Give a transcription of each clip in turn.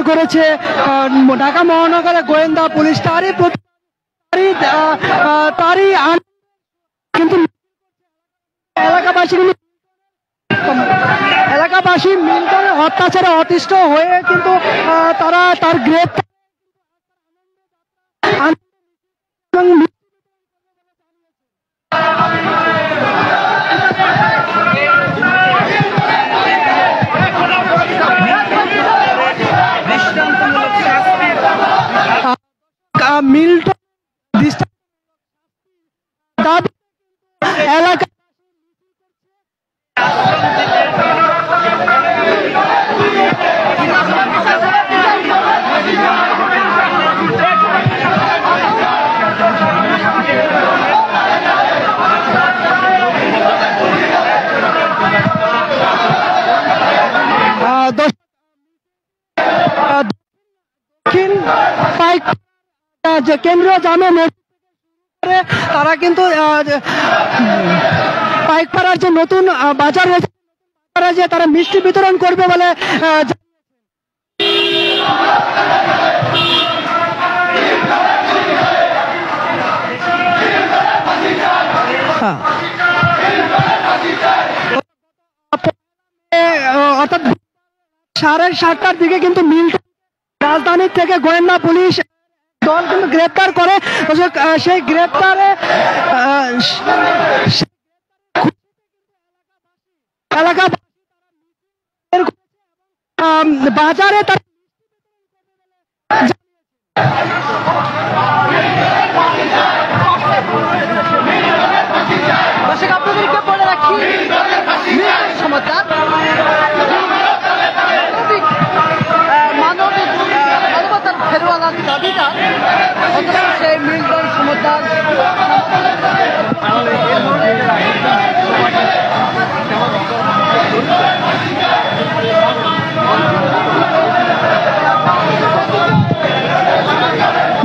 করেছে ঢাকা মহানগরের গোয়েন্দা পুলিশ, তারই কিন্তু এলাকাবাসী মিল্টনের অত্যাচারে অতিষ্ঠ হয়ে কিন্তু তারা তার গ্রেপ্তার মিল্টন এলাকা দক্ষিণ কেন্দ্রীয় জামে মসজিদে তারা কিন্তু পাইকপাড়ার যে নতুন বাজার রয়েছে যে তারা মিষ্টি বিতরণ করবে বলে অর্থাৎ 7:30টার দিকে কিন্তু মিল্টন রাজধানী থেকে গোয়েন্দা পুলিশ দল কিন্তু গ্রেপ্তার করে। সেই গ্রেপ্তারে এলাকা বাজারে তার আপনাদেরকে বলে রাখি সমাচার মানবতার ফেরওয়ালার দাবিদার সেই মিল্টন সমাচার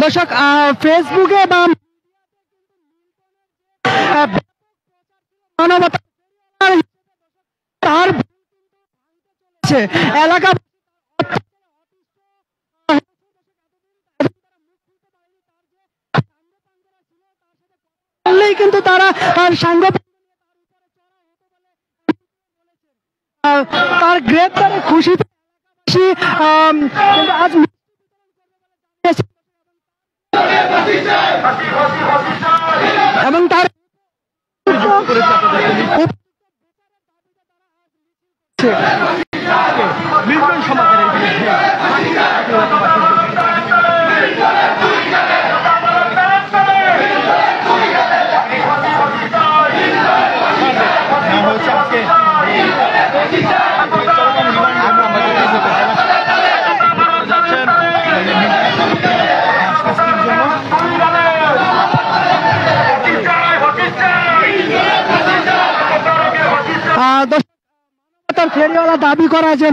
দর্শক ফেসবুকে বা তার এলাকা কিন্তু তারা তার গ্রেপ্তারে খুশি আজ এবং তার মিল্টন সমাজের ফেরিওয়ালা দাবি করা যে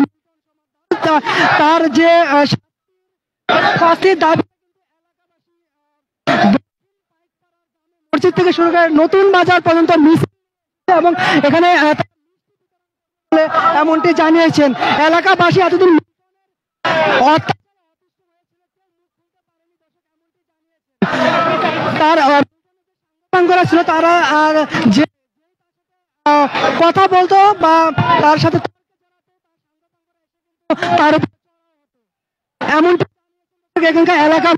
তার যে শাস্তির দাবি মসজিদ থেকে শুরু করে নতুন বাজার পর্যন্ত এবং এখানে এমনটি জানিয়েছেন এলাকাবাসী। এতদিন তার করা ছিল তারা আর যে কথা বলতো বা তার সাথে তার এমনটি এখানকার এলাকা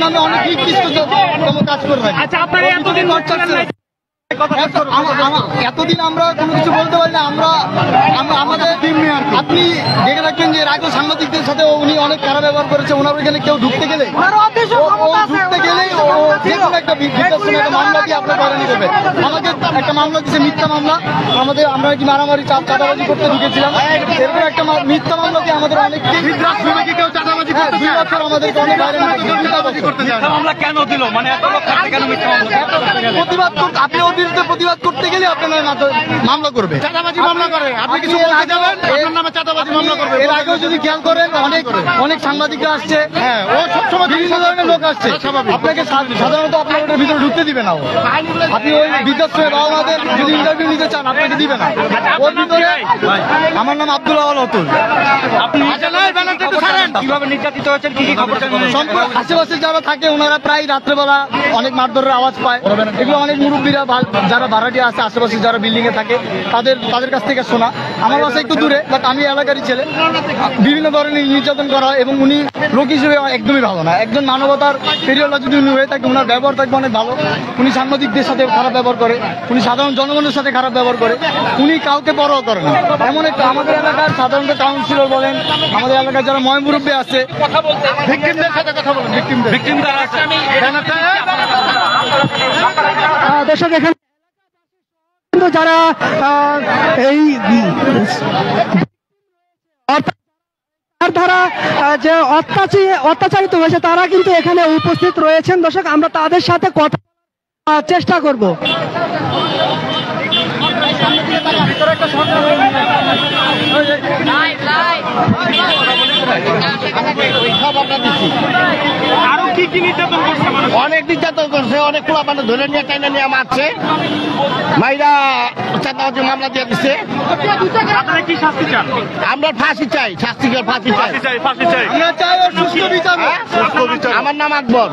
নামে অনেক কাজ করবেন। আচ্ছা, আপনারা এতদিন আমরা কোনো কিছু বলতে পারি না। আমাদের আপনি দেখে রাখবেন যে রাজ্য সাংবাদিকদের সাথে উনি অনেক খারাপ ব্যবহার করেছে। ওনার ওইখানে কেউ ঢুকতে গেলে যেকোনো একটা মামলা দিয়ে আপনার হয়রানি করবে। আমাকে একটা মামলা দিচ্ছে, মিথ্যা মামলা। আমরা কি মারামারি চাঁদাবাজি করতে ঢুকেছিলাম, এরপর একটা মিথ্যা মামলা দিয়ে আমাদের অনেক আমাদেরকে অনেক মামলা কেন দিল, মানে প্রতিবাদ করতে, আপনি ওর বিরুদ্ধে প্রতিবাদ করতে গেলে আপনার মামলা করবে, চাঁদাবাজি মামলা করে। আপনি কিছু বলতে যাবেন, আপনার নামে চাঁদাবাজি মামলা করবে। এর আগেও যদি খেয়াল করেন অনেক সাংবাদিকরা আসছে, হ্যাঁ, ও সবসময় বিভিন্ন ধরনের লোক আসছে। আপনাকে সাধারণত আপনার ওটার ভিতরে ঢুকতে দিবে না। আপনি ওই বৃদ্ধাশ্রমে বাবা মাদের যদি ইন্টারভিউ নিতে চান আপনাকে দিবে না ওর ভিতরে। আমার নাম আব্দুল আওয়াল অতুল। আপনি কিভাবে নির্যাতিত হয়েছেন, কি কি খবর? আশেপাশে যারা থাকে ওনারা প্রায় রাত্রেবেলা অনেক মারধরের আওয়াজ পায়। এগুলো অনেক মুরব্বীরা যারা ভাড়াটিয়া আছে আশেপাশে যারা বিল্ডিং এ থাকে তাদের কাছ থেকে শোনা। আমার বাসা একটু দূরে, বাট আমি এলাকারই ছেলে। বিভিন্ন ধরনের নির্যাতন করা হয় এবং উনি লোক হিসেবে একদমই ভালো না। একজন মানবতার ফেরিওয়ালা যদি উনি হয়ে থাকে, ওনার ব্যবহার থাকবে অনেক ভালো। উনি সাংবাদিকদের সাথে খারাপ ব্যবহার করে, উনি সাধারণ জনগণের সাথে খারাপ ব্যবহার করে, উনি কাউকে পরোয়া করে না। এমন একটা আমাদের এলাকার সাধারণত কাউন্সিলর বলেন, আমাদের এলাকার যারা মুরব্বী আছে, ভিকটিমদের সাথে কথা বলেন। ভিকটিম যারা আছে, দর্শক এখানে যারা এই ধারা যে অত্যাচারিত হয়েছে তারা কিন্তু এখানে উপস্থিত রয়েছেন। দর্শক আমরা তাদের সাথে কথা চেষ্টা করব। আরো কি কি নির্যাতন করছে? অনেক নির্যাতন করছে, অনেক পোলা মানে ধরে নিয়ে চাইনা নিয়ে মারছে, মাইরা চাঁদাবাজি মামলা দিয়ে দিচ্ছে। আপনারা কি শাস্তি চান? আমরা ফাঁসি চাই, ফাঁসি চাই। আমরা চাই ওর সুস্থ বিচার। আমার নাম আকবর।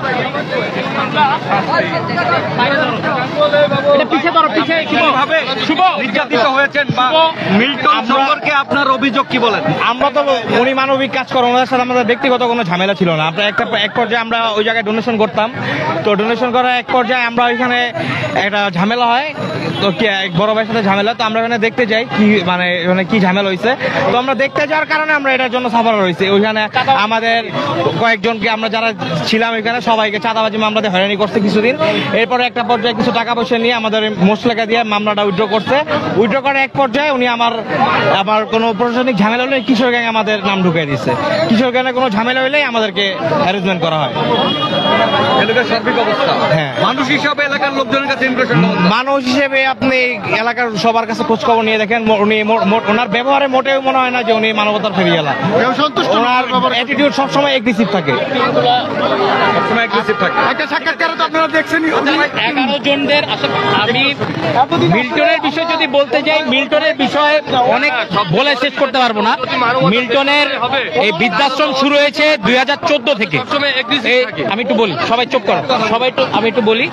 নির্যাতিত হয়েছেন বা মিল্টন সম্পর্কে আপনার অভিযোগ কি বলেন? আমরা তো উনি মানবিক কাজ করে, ওনাদের সাথে আমাদের ব্যক্তিগত কোনো ঝামেলা ছিল না। আমরা এক পর্যায়ে আমরা ওই জায়গায় ডোনেশন করতাম, তো ডোনেশন করার এক পর্যায়ে আমরা ওইখানে একটা ঝামেলা হয়, তো এক বড় ভাইয়ের সাথে ঝামেলা, তো আমরা ওখানে দেখতে যাই কি মানে কি ঝামেলা হয়েছে। তো আমরা দেখতে যাওয়ার কারণে আমরা এটার জন্য সাফার হয়েছে। ওইখানে আমাদের কয়েকজনকে আমরা যারা ছিলাম ওইখানে সবাইকে চাঁদাবাজি মামলাতে হয়রানি করছে কিছুদিন। এরপরে একটা পর্যায়ে কিছু টাকা পয়সা নিয়ে আমাদের মোসলেখা দিয়ে মামলাটা উইথড্র করছে। উইথড্র করার এক পর্যায়ে উনি আমার কোনো প্রশাসনিক ঝামেলা হলে কিশোর গ্যাং আমাদের নাম ঢুকিয়ে দিচ্ছে। কিশোর গ্যাংয়ে কোনো ঝামেলা হলেই আমাদেরকে হ্যারাসমেন্ট করা হয়। এলাকার সার্বিক অবস্থা, হ্যাঁ, মানুষ হিসাবে এলাকার লোকজনের কাছে ইমপ্রেশন, মানুষ হিসেবে আপনি এলাকার সবার কাছে খোঁজ খবর নিয়ে দেখেন, উনি ওনার ব্যবহারে মোটেও মনে হয় না যে উনি মানবতার ফেরিওয়ালা। ওনার অ্যাটিটিউড সবসময় এগ্রেসিভ থাকে। একটা সাক্ষাৎকার তো আপনারা দেখছেন। 11 জনদের আমি মিল্টনের বিষয় যদি বলতে যাই, মিল্টনের বিষয়ে অনেক বলে শেষ করতে পারবো না। মিল্টনের এই বৃদ্ধাশ্রম শুরু হয়েছে 2014 থেকে। আমি একটু বলি, সবাই চুপ করো, আমি একটু বলি।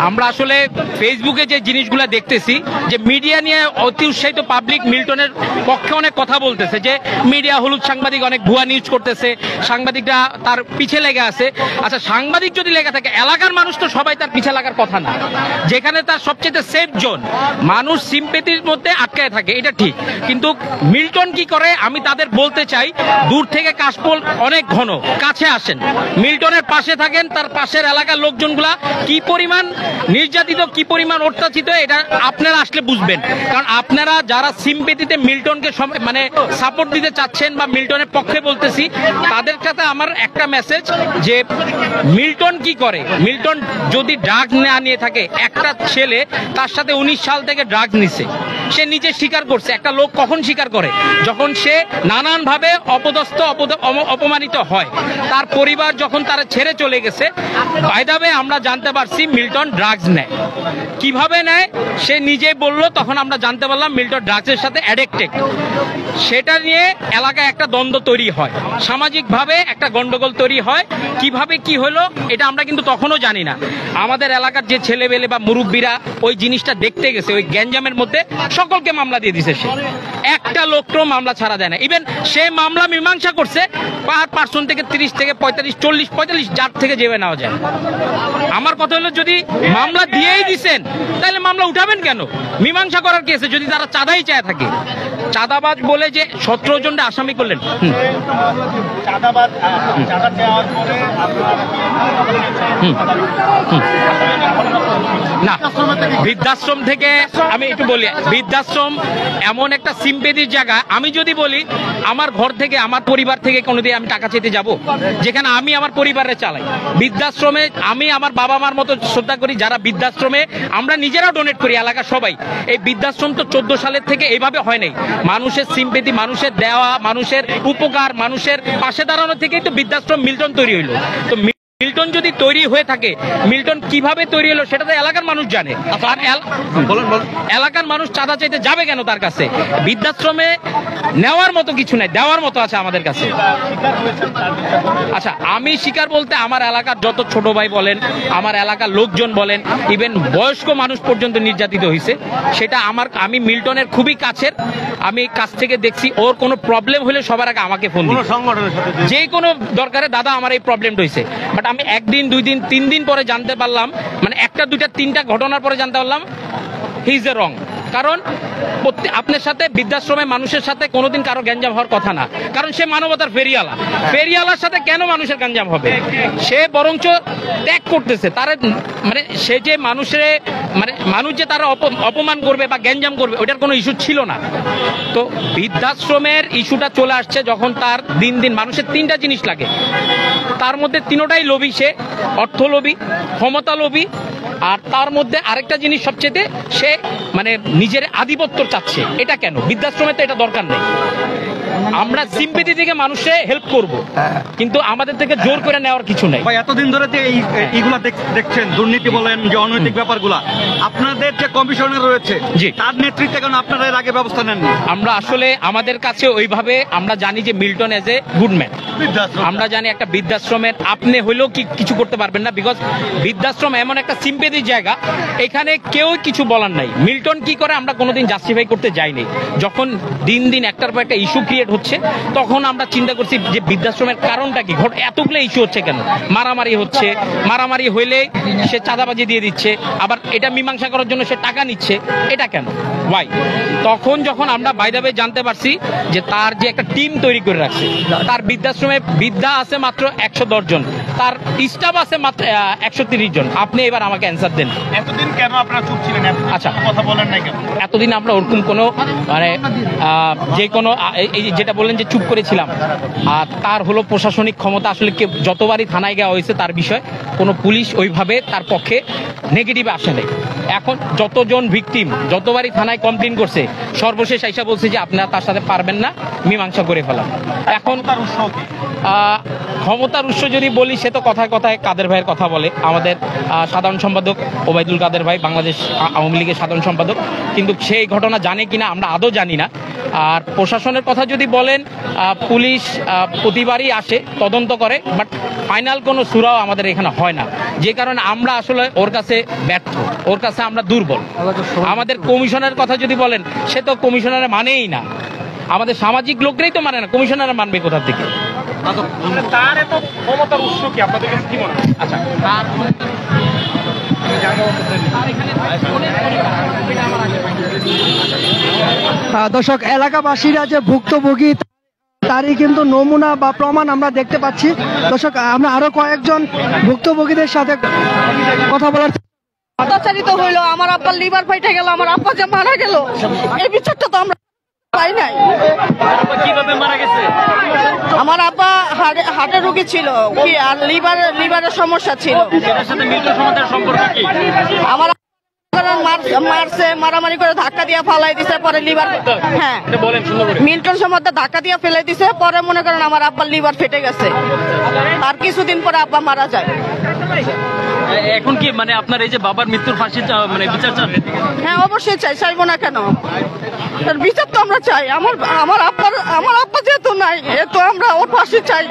আমরা আসলে ফেসবুকে যে জিনিসগুলো দেখতেছি, যে মিডিয়া নিয়ে অতি উৎসাহিত পাবলিক মিল্টনের পক্ষে অনেক কথা বলতেছে, যে মিডিয়া হলুদ সাংবাদিক অনেক ভুয়া নিউজ করতেছে, সাংবাদিকরা তার পিছে লেগে আছে। আচ্ছা, সাংবাদিক যদি লেগে থাকে, এলাকার মানুষ তো সবাই তার পিছে লাগার কথা না। যেখানে তার সবচেয়ে সেফ জোন, মানুষ সিম্পেথির মধ্যে আটকায় থাকে, এটা ঠিক। কিন্তু মিল্টন কি করে আমি তাদের বলতে চাই, দূর থেকে কাশফুল অনেক ঘন, কাছে আসেন, মিল্টনের পাশে থাকেন। তার পাশের এলাকার লোকজনগুলা কি পরিমাণ নির্যাতিত, কি পরিমাণ অত্যাচিত, এটা আপনারা আসলে বুঝবেন। কারণ আপনারা যারা সিম্পেথিতে মিল্টনকে মানে সাপোর্ট দিতে চাচ্ছেন বা মিল্টনের পক্ষে বলতেছি, তাদের সাথে আমার একটা মেসেজ, যে মিল্টন কি করে, মিল্টন যদি ড্রাগ না নিয়ে থাকে, একটা ছেলে তার সাথে 19 সাল থেকে ড্রাগ নিছে, সে নিজে স্বীকার করছে। একটা লোক কখন স্বীকার করে? যখন সে নানানভাবে অপদস্থ অপমানিত হয়। তার পরিবার যখন তারা ছেড়ে চলে গেছে, বাই দ্য ওয়ে আমরা জানতে পারছি মিল্টন ড্রাগস নেয়। কিভাবে নেয় সে নিজেই বলল, তখন আমরা জানতে পারলাম মিল্টন ড্রাগসের সাথে অ্যাডিক্টেড। সেটা নিয়ে এলাকায় একটা দ্বন্দ্ব তৈরি হয়, সামাজিকভাবে একটা গন্ডগোল তৈরি হয়। কিভাবে কি হলো এটা আমরা কিন্তু তখনও জানি না। আমাদের এলাকার যে ছেলেবেলে বা মুরব্বীরা ওই জিনিসটা দেখতে গেছে, ওই গ্যাঞ্জামের মধ্যে সকলকে মামলা দিয়ে দিছে। সে একটা লোককেও মামলা ছাড়া দেয় না। ইভেন সে মামলা মীমাংসা করছে, পার পার্সন থেকে 30 থেকে 35, 40, 45 যার থেকে যেভাবে নেওয়া যায়। আমার কথা হলো, যদি মামলা দিয়েই দিছেন তাহলে মামলা উঠাবেন কেন? মীমাংসা করার কেসে যদি তারা চাঁদাই চায় থাকে, চাঁদাবাজ বলে যে 17 জনটা আসামি করলেন। না, বৃদ্ধাশ্রম থেকে আমি একটু বলি, বৃদ্ধাশ্রম এমন একটা সিম্পেথির জায়গা। আমি যদি বলি আমার ঘর থেকে, আমার পরিবার থেকে কোনোদিন আমি টাকা চেতে যাব, যেখানে আমি আমার পরিবারে চালাই। বৃদ্ধাশ্রমে আমি আমার বাবা মার মতো শ্রদ্ধা করি যারা বৃদ্ধাশ্রমে, আমরা নিজেরাও ডোনেট করি, এলাকার সবাই। এই বৃদ্ধাশ্রম তো 14 সালের থেকে এইভাবে হয় নাই। মানুষের সিম্পেথি, মানুষের দেওয়া, মানুষের উপকার, মানুষের পাশে দাঁড়ানো থেকেই তো বৃদ্ধাশ্রম মিল্টন তৈরি হইলো। তো মিল্টন যদি তৈরি হয়ে থাকে, মিল্টন কিভাবে তৈরি হলো সেটা তো এলাকার মানুষ জানে। আর এলাকার মানুষ চাঁদা চাইতে যাবে কেন তার কাছে? বৃদ্ধাশ্রমে নেওয়ার মতো কিছু নাই, দেওয়ার মতো আছে আমাদের কাছে। আচ্ছা, আমি স্বীকার বলতে আমার এলাকার যত ছোট ভাই বলেন, আমার এলাকার লোকজন বলেন, ইভেন বয়স্ক মানুষ পর্যন্ত নির্যাতিত হয়েছে। সেটা আমি মিল্টনের খুবই কাছের, আমি কাছ থেকে দেখছি। ওর কোনো প্রবলেম হলে সবার আগে আমাকে ফোন দিই, যে কোনো দরকারে, দাদা আমার এই প্রবলেমটা হয়েছে। বাট আমি 1 দিন 2 দিন 3 দিন পরে জানতে পারলাম, মানে 1টা 2টা 3টা ঘটনার পরে জানতে পারলাম হি ইজ এ রং। কারণ আপনার সাথে, বৃদ্ধাশ্রমে মানুষের সাথে কোনোদিন কারো গ্যাঞ্জাম হওয়ার কথা না, কারণ সে মানবতার ফেরিওয়ালা। ফেরিওয়ালার সাথে কেন মানুষের গ্যাঞ্জাম হবে? সে বরঞ্চ ত্যাগ করতেছে তার, মানে সে যে মানুষের, মানে মানুষ যে তারা অপমান করবে বা গ্যাঞ্জাম করবে, ওইটার কোনো ইস্যু ছিল না। তো বৃদ্ধাশ্রমের ইস্যুটা চলে আসছে যখন তার দিন দিন মানুষের 3টা জিনিস লাগে, তার মধ্যে 3টাই লোভী। সে অর্থ লোভী, ক্ষমতা লোভী, আর তার মধ্যে আরেকটা জিনিস সবচেয়ে, সে মানে নিজের আধিপত্য চাচ্ছে। এটা কেন? বৃদ্ধাশ্রমে তো এটা দরকার নেই। আমরা সিম্পেথি থেকে মানুষে হেল্প করব, কিন্তু আমাদের থেকে জোর করে নেওয়ার কিছু নেই। ভাই, এতদিন ধরে যে এইগুলা দেখছেন, দুর্নীতি বলেন, যে অনৈতিক ব্যাপারগুলা, আপনাদের যে কমিশনার রয়েছে, জি, তার নেতৃত্বে কেন আপনারা এর আগে ব্যবস্থা নেননি? আমরা আসলে আমাদের কাছে ওইভাবে, আমরা জানি যে Milton as a good man. আমরা জানি একটা বৃদ্ধাশ্রমের আপনি হইলেও কিছু করতে পারবেন না, বিকজ বৃদ্ধাশ্রম এমন একটা সিম্পেথির জায়গা, এখানে কেউ কিছু বলার নাই। মিল্টন কি করে আমরা কোনোদিন জাস্টিফাই করতে যাইনি। যখন দিন দিন একটার পর একটা ইস্যু ক্রিয়েট হচ্ছে, তখন আমরা চিন্তা করছি যে বৃদ্ধাশ্রমের কারণটা কি, এতগুলো ইস্যু হচ্ছে কেন? মারামারি হচ্ছে, মারামারি হইলে সে চাঁদাবাজি দিয়ে দিচ্ছে, আবার এটা মীমাংসা করার জন্য সে টাকা নিচ্ছে, এটা কেন, ওয়াই? তখন যখন আমরা বাই দ্য ওয়ে জানতে পারছি যে তার যে একটা টিম তৈরি করে রাখছে, তার বৃদ্ধাশ্রমে বৃদ্ধা আছে মাত্র 110 জন, তার স্টাফ আছে মাত্র 130 জন। আপনি এবার আমাকে অ্যান্সার দেন, এতদিন কেন আপনারা চুপ ছিলেন? আচ্ছা, কথা বলেন নাই কেন? এতদিন আমরা ওরকম কোনো, মানে যে কোনো, এই যেটা বললেন যে চুপ করেছিলাম, আর তার হলো প্রশাসনিক ক্ষমতা। আসলে যতবারই থানায় যাওয়া হয়েছে তার বিষয় কোনো পুলিশ ওইভাবে তার পক্ষে নেগেটিভ আসে নাই। এখন যতজন ভিকটিম যতবারই থানায় কমপ্লেন করছে, সর্বশেষ আইসা বলছে যে আপনারা তার সাথে পারবেন না, মীমাংসা করে ফেলা। এখন তার উৎস কি? ক্ষমতার উৎস যদি বলি, সে তো কথায় কথায় কাদের ভাইয়ের কথা বলে, আমাদের সাধারণ সম্পাদক ওবায়দুল কাদের ভাই, বাংলাদেশ আওয়ামী লীগের সাধারণ সম্পাদক, কিন্তু সেই ঘটনা জানে কিনা আমরা আদৌ জানি না। আর প্রশাসনের কথা যদি বলেন, পুলিশ প্রতিবারই আসে, তদন্ত করে, বাট ফাইনাল কোনো সুরাও আমাদের এখানে হয় না, যে কারণে আমরা আসলে ওর কাছে ব্যর্থ, ওর কাছে আমরা দুর্বল। আমাদের কমিশনের কথা যদি বলেন, সে তো কমিশনারের মানেই না, আমাদের সামাজিক লোকরাই তো মানে না, কমিশনার মানবে কোথা থেকে? তার এত ক্ষমতার উৎস কি আপনাদের কাছে কি মনে হয়? আচ্ছা, দর্শক, এলাকাবাসীরা যে ভুক্তভোগী তারই কিন্তু নমুনা বা প্রমাণ আমরা দেখতে পাচ্ছি। দর্শক, আমরা আরো কয়েকজন ভুক্তভোগীদের সাথে কথা বলার, অত্যাচারিত হইলো, আমার আব্বার লিভার ফাইটে গেল, আমার আব্বা যে মারা গেল, এই বিচারটা তো আমরা পাই নাই। কিভাবে মারা গেছে? আমার আব্বা হার্টের রোগী ছিল, কি আর লিভারের সমস্যা ছিল। এটার সাথে মিল্টন সমাজের সম্পর্ক কি? আমার করেন মারছে, মারামারি করে ধাক্কা দিয়ে ফালাই দিছে, পরে লিভার, হ্যাঁ মিল্টন সম্বন্ধে ধাক্কা দিয়ে ফেলে দিছে, পরে মনে করেন আমার আব্বার লিভার ফেটে গেছে। আর কিছুদিন পরে আব্বা মারা যায়। এখন কি মানে আপনার এই যে বাবার মৃত্যুর ফাঁসি মানে বিচার চান? হ্যাঁ অবশ্যই চাই, চাইবো না কেন, বিচার তো আমরা চাই। আমার আব্বা যেহেতু নাই, তো আমরা ওর ফাঁসি চাই।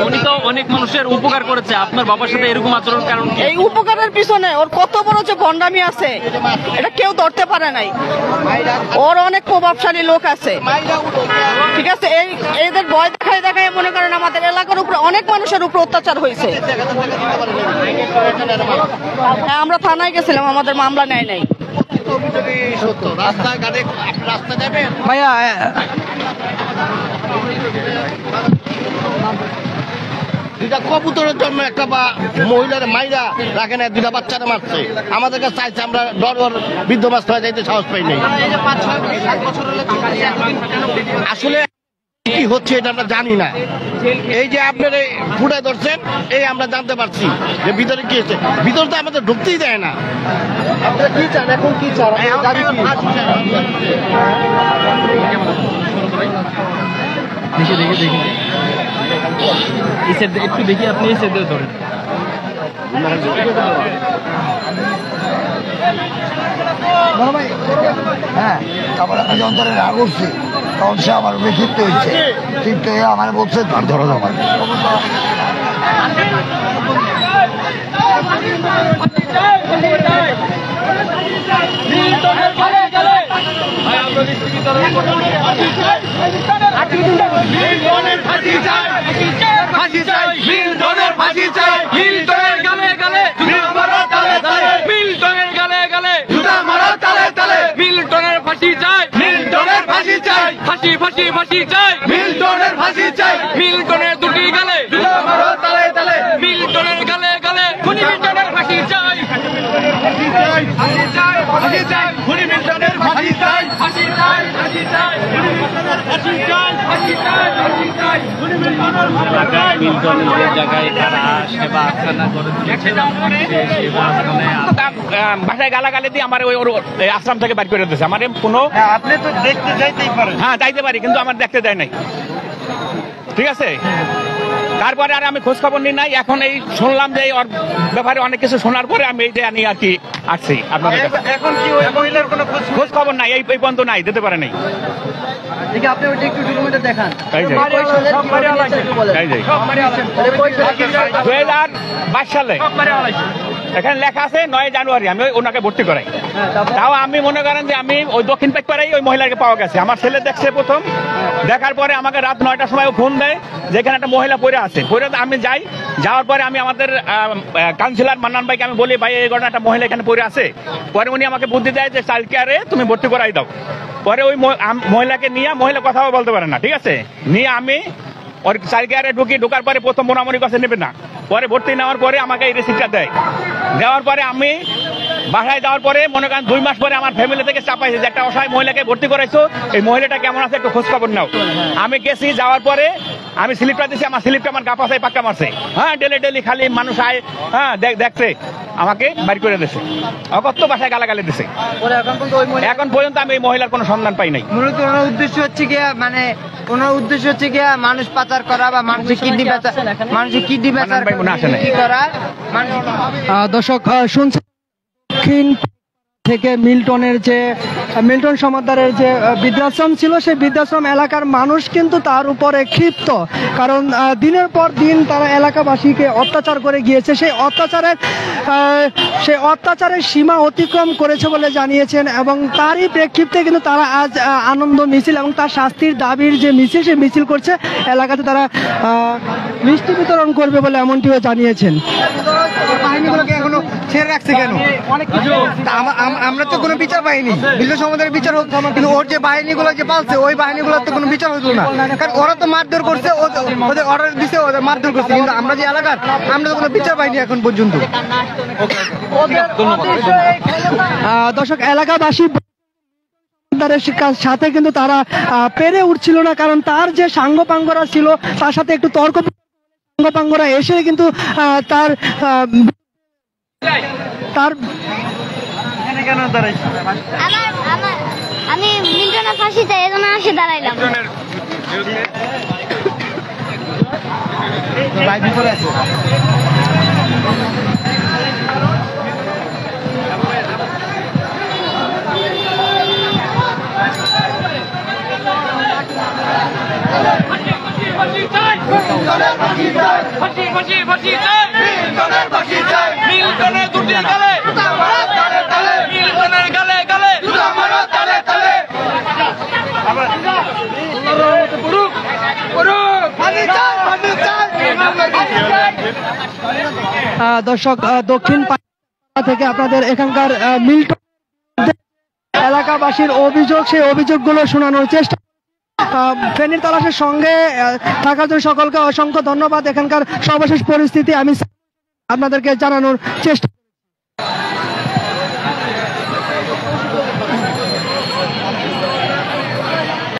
উনি তো অনেক মানুষের উপকার করেছে, আপনার বাবার সাথে এরকম আচরণ কারণ কি? এই উপকারের পিছনে ওর কত বড় যে ভণ্ডামি আছে এটা কেউ ধরতে পারে নাই। ওর অনেক প্রভাবশালী লোক আছে, ঠিক আছে, এদের ভয় দেখায় দেখায় মনে করেন আমাদের এলাকার উপরে অনেক মানুষের উপর অত্যাচার হয়েছে। হ্যাঁ আমরা থানায় গেছিলাম, আমাদের মামলা নেয় নাই। ভাইয়া দুইটা কবুতরের জন্য একটা মহিলার মাইরা রাখে না, দুইটা বাচ্চারা মারছে। আমাদের কাছে চাইছে, আমরা ডর বৃদ্ধ মাছ হয়ে যাইতে সাহস পাই নাই। আসলে কি হচ্ছে এটা আমরা জানি না। এই যে আপনার ফুটায় ধরছেন, এই আমরা জানতে পারছি যে ভিতরে কি হচ্ছে। ভিতরে তো আমাদের ঢুকতেই দেয় না। আপনারা কি চান এখন, কি চান? একটু দেখি, আপনি এসে ধরেন। হ্যাঁ, তারপরে আমি যখন ধরে রাগ করছি তখন সে আমার উপরে ক্ষিপ্ত হয়েছে। ক্ষিপ্ত হয়ে আমার বলছে ধরো আমার। মিল্টনের দুটি গালে, মিল্টনের গালে গালে মিল্টনের ফাঁসি চাই, বাসায় গালাগালি দিয়ে আমার ওই আশ্রম থেকে বাইর করে দিয়েছে। আমার কোনো আপনি তো দেখতে যাইতেই পারেন। হ্যাঁ যাইতে পারি, কিন্তু আমার দেখতে দেয় নাই, ঠিক আছে। তারপরে আর আমি খোঁজ খবর নিই নাই। এখন এই শুনলাম যে ওর ব্যাপারে অনেক কিছু শোনার পরে আমি এইটা নিয়ে আর কি আসছি আপনাদের কাছে। এখন কি ওই মহিলার কোনো খোঁজ খবর নাই, এই পর্যন্ত নাই, দিতে পারে নাই। দেখি আপনি ওইটা একটু ডকুমেন্টে দেখান। এই যে 2022 সালে এখানে লেখা আছে 9 জানুয়ারি আমি ওনাকে ভর্তি করাই। তাও আমি মনে করেন যে আমি ওই দক্ষিণ পাড়ায় ওই মহিলাকে পাওয়া গেছে। আমার ছেলে দেখছে প্রথম, দেখার পরে আমাকে রাত 9টার সময় ফোন দেয় যেখানে একটা মহিলা পড়ে আছে। পড়ে আমি যাই, যাওয়ার পরে আমি আমাদের কাউন্সিলর মান্নান ভাইকে আমি বলি, ভাই এই ঘটনা একটা মহিলা এখানে পড়ে আছে। পরে উনি আমাকে বুদ্ধি দেয় যে চাইল্ড কেয়ারে তুমি ভর্তি করাই দাও। পরে ওই মহিলাকে নিয়ে, মহিলা কথাও বলতে পারে না, ঠিক আছে, নিয়ে আমি ওর চাইল্ড কেয়ারে ঢোকার পরে প্রথম মোনামনি কাছে নেবে না। পরে ভর্তি নেওয়ার পরে আমাকে এই রিসিপ্টটা দেয়। দেওয়ার পরে আমি বাসায় যাওয়ার পরে মনে করেন 2 মাস পরে আমার ফ্যামিলি থেকে চাপাইছে যে একটা অসহায় মহিলাকে ভর্তি করাইছো, এই মহিলাটা কেমন আছে একটু খোঁজ খবর নাও। আমি গেছি, যাওয়ার পরে আমি স্লিপটা দিছি, আমার স্লিপটা আমার গা পাশায় পাক্কা মারছে। হ্যাঁ ডেলি খালি মানুষ আয়, হ্যাঁ দেখতে আমাকে বাড়ি করে দিছে, অকথ্য বাসায় গালাগালি দিছে। এখন পর্যন্ত আমি এই মহিলার কোনো সন্ধান পাই নাই। মূলত ওনার উদ্দেশ্য হচ্ছে গিয়া, মানে ওনার উদ্দেশ্য হচ্ছে গিয়া মানুষ পাচার করা বা মানুষের কিডনি বেচা, করা। দর্শক শুনছেন দক্ষিণ থেকে মিল্টন সমাদদারের যে বৃদ্ধাশ্রম ছিল, সেই বৃদ্ধাশ্রম এলাকার মানুষ কিন্তু তার উপরে ক্ষিপ্ত। কারণ দিনের পর দিন তারা এলাকাবাসীকে অত্যাচার করে গিয়েছে। সেই অত্যাচারের সীমা অতিক্রম করেছে বলে জানিয়েছেন, এবং তারই প্রেক্ষিতে কিন্তু তারা আজ আনন্দ মিছিল এবং তার শাস্তির দাবির যে মিছিল, সেই মিছিল করছে। এলাকাতে তারা মিষ্টি বিতরণ করবে বলে এমনটিও জানিয়েছেন। বাহিনীগুলোকে এখনো ছেড়ে রাখছে কেন? আমরা তো কোনো বিচার পাইনি। বিশ্ব সমাজের বিচার হোক, কিন্তু ওর যে বাহিনীগুলো যে পালছে, ওই বাহিনীগুলোর তো কোনো বিচার হতো না। কারণ ওরা তো মারধর করছে, ওদের অর্ডার দিছে, ওদের মারধর করছে, কিন্তু আমরা যে এলাকার, আমরা তো কোনো বিচার পাইনি এখন পর্যন্ত। দর্শক এলাকাবাসী সাথে কিন্তু তারা পেরে উঠছিল না, কারণ তার যে সাঙ্গপাঙ্গরা ছিল তার সাথে একটু তর্ক, সাঙ্গপাঙ্গরা এসে কিন্তু তার তার আমি মিল্টনের ফাঁসি চাই, এজন্য আসে দাঁড়াইলাম। দর্শক, দক্ষিণ থেকে আপনাদের এখানকার মিল্টন এলাকাবাসীর অভিযোগ, সেই অভিযোগগুলো শোনানোর চেষ্টা। ফেনীর তালাশের সঙ্গে থাকার জন্য সকলকে অসংখ্য ধন্যবাদ। এখানকার সর্বশেষ পরিস্থিতি আমি আপনাদেরকে জানানোর চেষ্টা।